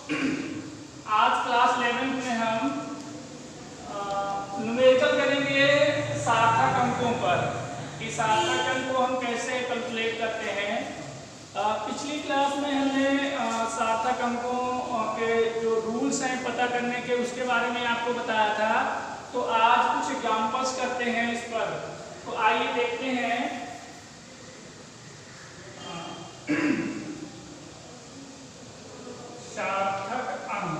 आज क्लास 11 में हम न्यूमेरिकल करेंगे सार्थक अंकों पर कि सार्थक अंक को हम कैसे कैलकुलेट करते हैं। पिछली क्लास में हमने सार्थक अंकों के जो रूल्स हैं पता करने के उसके बारे में आपको बताया था। तो आज कुछ एग्जांपल्स करते हैं इस पर। तो आइए देखते हैं। सार्थक अंक,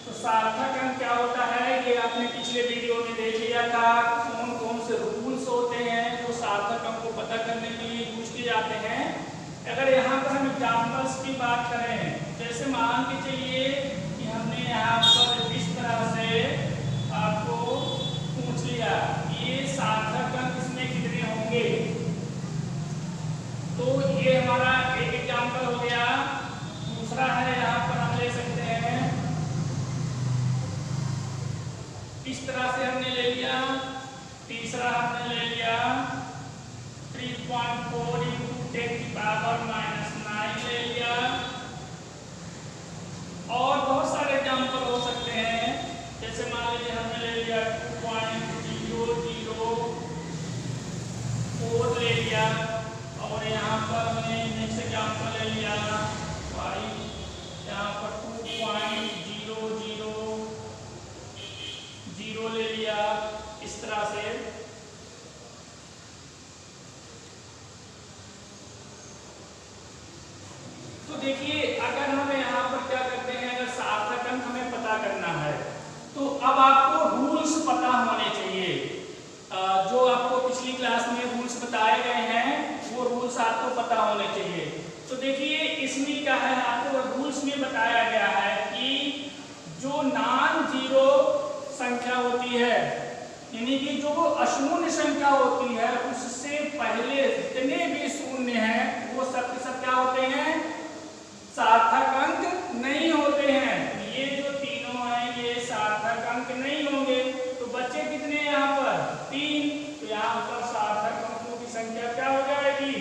तो सार्थक अंक क्या होता है ये आपने पिछले वीडियो में देख लिया था। कौन कौन से रूल्स होते हैं जो सार्थक अंक को पता करने के लिए यूज किए जाते हैं। अगर यहाँ पर हम एग्जांपल्स की बात करें, जैसे मान के चलिए कि हमने यहाँ पर इस तरह से आपको पूछ लिया ये सार्थक अंक इसमें कितने होंगे, तो ये हमारा एक एग्जांपल हो गया। दूसरा है यहाँ पर हम ले सकते हैं इस तरह से हमने ले लिया। तीसरा हमने ले लिया 3.4 × 10⁻⁻9 ले लिया। और बहुत सारे एग्जांपल हो सकते हैं, जैसे मान लीजिए हमने ले लिया 2.004 ले लिया। और यहाँ पर हमने नेक्स्ट एग्जांपल ले लिया यहाँ पर 2.000 ले लिया। इस तरह से तो देखिए, अगर हम यहाँ पर क्या करते हैं, अगर सार्थक अंक हमें पता करना है तो अब आपको रूल्स पता होने चाहिए। जो आपको पिछली क्लास में रूल्स बताए गए हैं वो रूल्स आपको पता होने चाहिए। तो देखिए इसमें क्या है, आपको रूल्स में बताया गया है कि जो नॉन जीरो संख्या होती है, यानी कि जो अशून्य संख्या होती है, उससे पहले जितने भी शून्य हैं वो सब के सब क्या होते हैं, सार्थक अंक नहीं होते हैं। ये जो तीनों हैं ये सार्थक अंक नहीं होंगे। तो बच्चे कितने हैं यहाँ पर 3। तो यहाँ पर सार्थक अंकों की संख्या क्या हो जाएगी,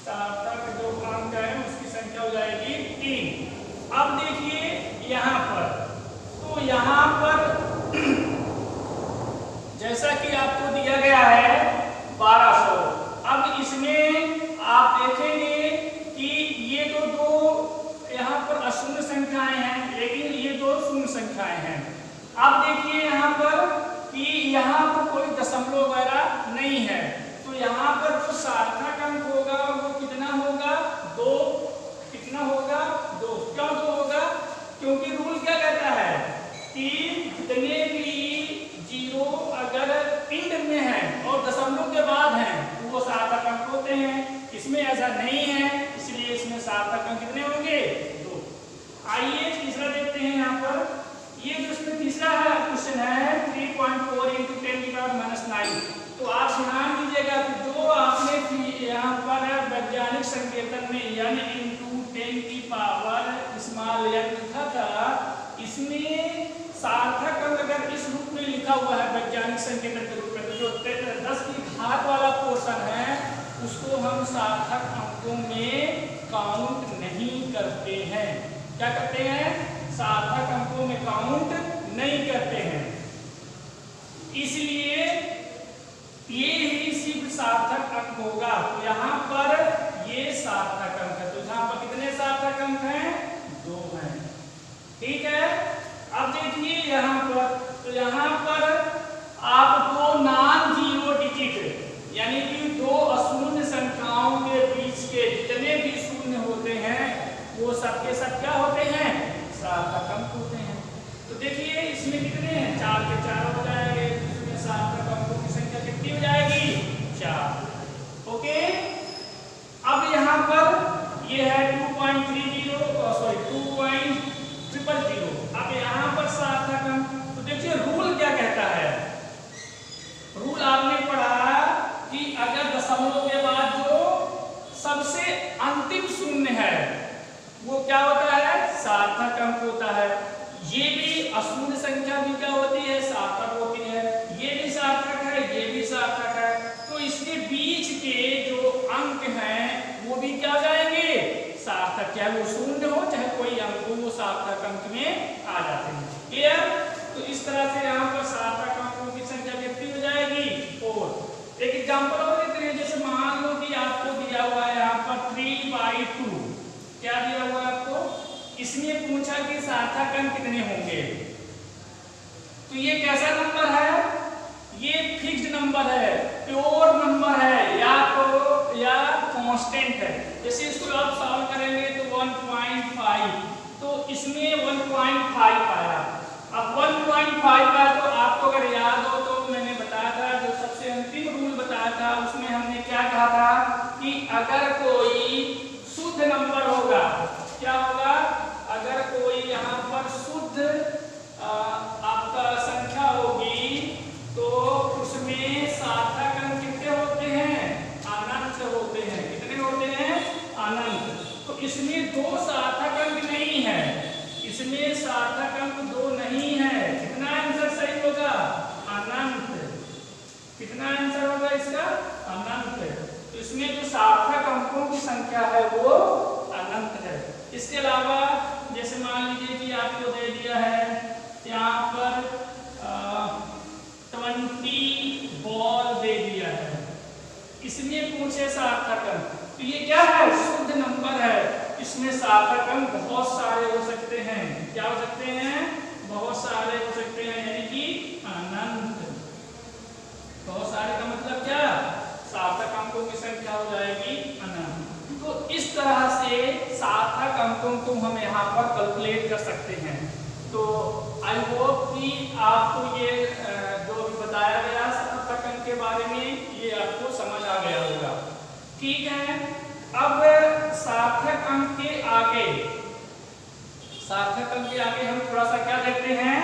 सार्थक जो अंक है उसकी संख्या हो जाएगी 3। अब देखिए यहाँ पर, तो यहाँ पर जैसा कि आपको दिया गया है 1200। अब इसमें आप देखेंगे कि ये तो दो यहाँ पर अशून्य संख्याएं हैं, लेकिन ये दो शून्य संख्याएं हैं। अब देखिए यहाँ पर कि यहाँ पर कोई दशमलव वगैरह नहीं है, तो यहाँ पर जो सार्थक अंक होगा वो कितना होगा, 2। कितना होगा, 2। क्यों 2 होगा, क्योंकि रूल क्या कहता है कि जितने भी जीरो अगर इंड में है और दशमलव के बाद हैं वो सार्थक अंक होते हैं। इसमें ऐसा नहीं है, इसलिए इसमें सार्थक अंक कितने होंगे, 2। आइए तीसरा देखते हैं। यहाँ पर ये जो इसमें तीसरा है क्वेश्चन है 3.4 × 10⁻⁻9। तो आप ध्यान दीजिएगा कि जो आपने यहाँ पर वैज्ञानिक संकेतन में यानी × 10⁻n लिखा था, इसमें सार्थक अंक अगर इस रूप में लिखा हुआ है वैज्ञानिक संकेतन के रूप में, तो जो 10 की घात वाला पोर्शन है उसको हम सार्थक अंकों में काउंट नहीं करते हैं। क्या करते हैं, सार्थक अंकों में काउंट नहीं करते हैं। इसलिए ये ही सिर्फ सार्थक अंक होगा। तो यहाँ पर ये सार्थक अंक है, तो यहाँ पर कितने सार्थक अंक हैं, 2 हैं। ठीक है। अब देखिए यहाँ पर, तो यहाँ पर आप दो नॉन जीरो डिजिट यानी कि दो अशून्य संख्याओं के बीच के जितने भी शून्य होते हैं वो सबके सब क्या होते हैं, सार्थक अंक होते हैं। तो देखिए इसमें कितने हैं, 4 के 4 हो जाएंगे। इसमें सार्थक अंकों की संख्या कितनी हो जाएगी, 4। ओके। अब यहाँ पर ये है 2.000। अब यहाँ पर सार्थक अंक, तो देखिए रूल क्या कहता है। रूल आपने पढ़ा कि अगर दशमलव के बाद जो सबसे अंतिम शून्य है वो क्या होता है, सार्थक अंक होता है। ये भी अशून्य संख्या भी क्या होती है, सार्थक होती है। ये भी सार्थक है, ये भी सार्थक है। तो इसके बीच के जो अंक हैं वो भी क्या जाएंगे, सार्थक चाहे वो शून्य हो चाहे कोई अंक हो, वो सार्थक अंक में आ जाते हैं। क्लियर? तो इस तरह से यहाँ पर सार्थक अंकों की संख्या कितनी हो जाएगी? 4। एक एग्जांपल और देते हैं, जैसे मान लो कि आपको दिया हुआ है यहाँ पर 3/2। क्या दिया हुआ है आपको? इसमें पूछा कि सार्थक अंक कितने होंगे। तो ये कैसा नंबर है? ये फिक्स्ड नंबर है, प्योर नंबर है, या कांस्टेंट है। जैसे इसको आप सॉल्व करेंगे तो 1.5, तो इसमें 1.5 आया। अब 1.5 आया तो आपको अगर याद हो तो मैंने बताया था, जो सबसे अंतिम रूल बताया था उसमें हमने क्या कहा था कि अगर कोई शुद्ध नंबर होगा, क्या होगा? अगर कोई यहाँ पर शुद्ध आपका संख्या होगी तो उसमें सार्थक अंक कितने होते हैं? अनंत होते हैं। कितने होते हैं? अनंत। तो इसमें 2 सार्थक अंक नहीं है, इसमें सार्थक अंक 2 नहीं है। कितना आंसर सही होगा? अनंत। कितना आंसर होगा इसका? अनंत। तो इसमें जो सार्थक अंकों की संख्या है वो अनंत है। इसके अलावा जैसे मान लीजिए कि आपको दे दिया है यहाँ पर 20 बॉल दे दिया है, इसमें पूछे सार्थक अंक, तो ये क्या है? शुद्ध नंबर है। इसमें सार्थक अंक बहुत सारे हो सकते हैं। क्या हो सकते हैं? बहुत सारे हो सकते हैं, यानी कि अनंत। बहुत सारे का मतलब क्या? सार्थक अंकों की संख्या हो जाएगी अनंत। तो इस तरह से सार्थक अंकों को हम यहाँ पर कैलकुलेट कर सकते हैं। तो आई होप कि आपको ये जो भी बताया गया सार्थक अंक के बारे में, ये आपको समझ आ गया होगा। ठीक है, अब सार्थक अंक के आगे हम थोड़ा सा क्या देखते हैं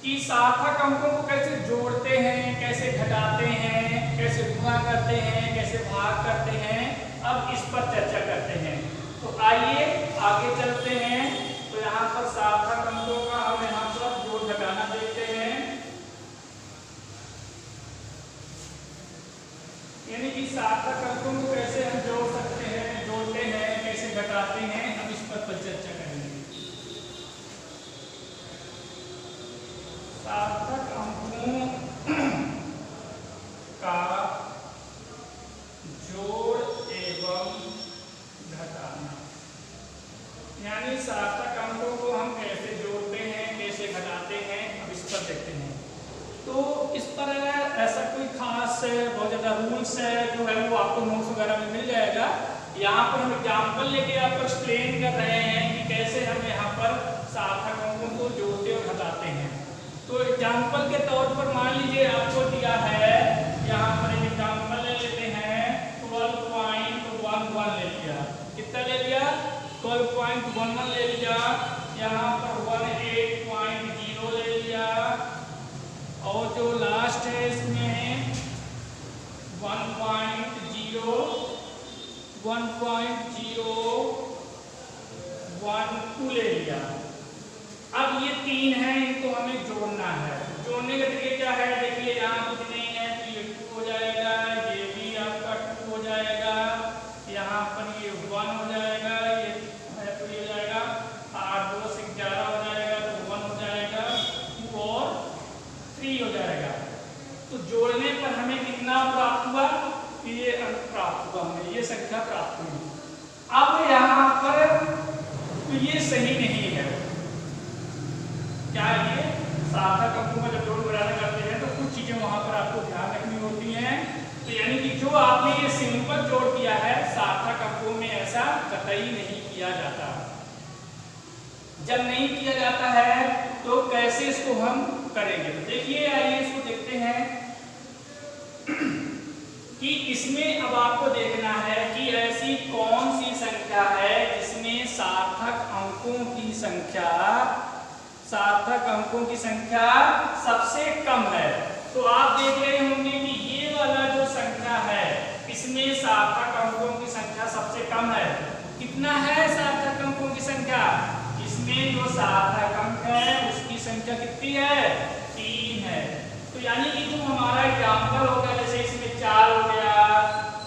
कि सार्थक अंकों को कैसे जोड़ते हैं, कैसे घटाते हैं, कैसे गुणा करते हैं, कैसे भाग करते हैं। अब इस पर चर्चा करते हैं। तो आइए आगे चलते हैं। तो यहाँ पर सार्थक अंकों का हम यहाँ पर जोड़ घटाना देखते हैं, यानी कि सार्थक अंकों को कैसे हम जोड़ सकते हैं, जोड़ते हैं, कैसे घटाते हैं। हम इस पर चर्चा करेंगे। सार्थक अंकों का जोड़ एवं घटाना, यानी सार्थक अंकों को हम कैसे जोड़ते हैं, कैसे घटाते हैं, अब इस पर देखते हैं। तो इस पर ऐसा कोई खास बहुत ज़्यादा रूल्स है जो है वो आपको नोट्स वगैरह में मिल जाएगा। यहाँ पर हम एग्जाम्पल लेके आपको एक्सप्लेन कर रहे हैं कि कैसे हम यहाँ पर सार्थक अंकों को जोड़ते और घटाते हैं। तो एग्जाम्पल के तौर पर मान लीजिए आपको दिया है, यहाँ पर एक एग्जाम्पल ले लेते हैं, 12.11 ले लिया। कितना ले लिया? 12.11 ले लिया। यहाँ पर 18.0 ले लिया, और जो लास्ट है इसमें 1.012 ले लिया। अब ये 3 है, इनको हमें जोड़ना है। जोड़ने का तरीका क्या है? देखिए यहाँ कुछ नहीं है तो ये 2 हो जाएगा, ये भी आपका 2 हो जाएगा, यहाँ पर ये 1 हो जाएगा, ये तो ये हो जाएगा 8 2 से 11 हो जाएगा, तो 1 हो जाएगा, 2 और 3 हो जाएगा। तो जोड़ने पर हमें कितना प्राप्त हुआ? ये अंक प्राप्त हुआ, हमें ये संख्या प्राप्त हुई। अब यहाँ पर तो ये सही नहीं है। क्या ये सार्थक अंकों का जब जोड़ घटाना करते हैं तो कुछ चीजें वहां पर आपको ध्यान रखनी होती हैं। तो यानी कि जो आपने ये सिंपल जोड़ किया है, सार्थक अंकों में ऐसा कतई नहीं किया जाता। जब नहीं किया जाता है तो कैसे इसको हम करेंगे? तो देखिए, आइए इसको देखते हैं कि इसमें अब आपको देखना है कि ऐसी कौन सी संख्या है जिसमें सार्थक अंकों की संख्या सबसे कम है। तो आप देख रहे होंगे कि ये वाला जो संख्या है इसमें सार्थक अंकों की संख्या सबसे कम है। कितना है सार्थक अंकों की संख्या? इसमें जो सार्थक अंक है उसकी संख्या कितनी है? 3 है। तो यानी कि जो हमारा एग्जाम्पल होगा, जैसे इसमें 4 हो गया,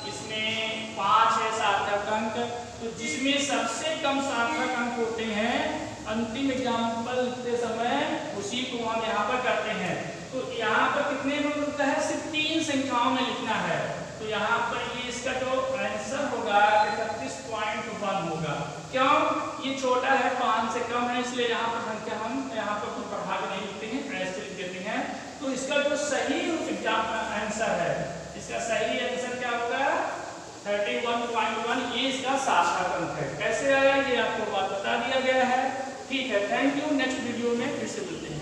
इसमें 5 है सार्थक अंक, तो जिसमें जिसमें सबसे कम सार्थक अंक होते हैं, अंतिम एग्जाम्पल लिखते समय उसी को हम यहाँ पर करते हैं। तो यहाँ पर कितने में मिलता है, सिर्फ 3 संख्याओं में लिखना है। तो यहाँ पर ये इसका जो आंसर होगा 31.1 होगा। क्यों, ये छोटा है, 5 से कम है, इसलिए यहाँ पर संख्या हम यहाँ पर कोई बढ़ा के नहीं लिखते हैं, ऐसे लिख देते हैं। तो इसका जो सही आंसर है, इसका सही आंसर क्या होगा 31.1, ये इसका सार्थक अंक है। कैसे आया ये आपको बात बता दिया गया है। ठीक है, थैंक यू। नेक्स्ट वीडियो में फिर से मिलते हैं।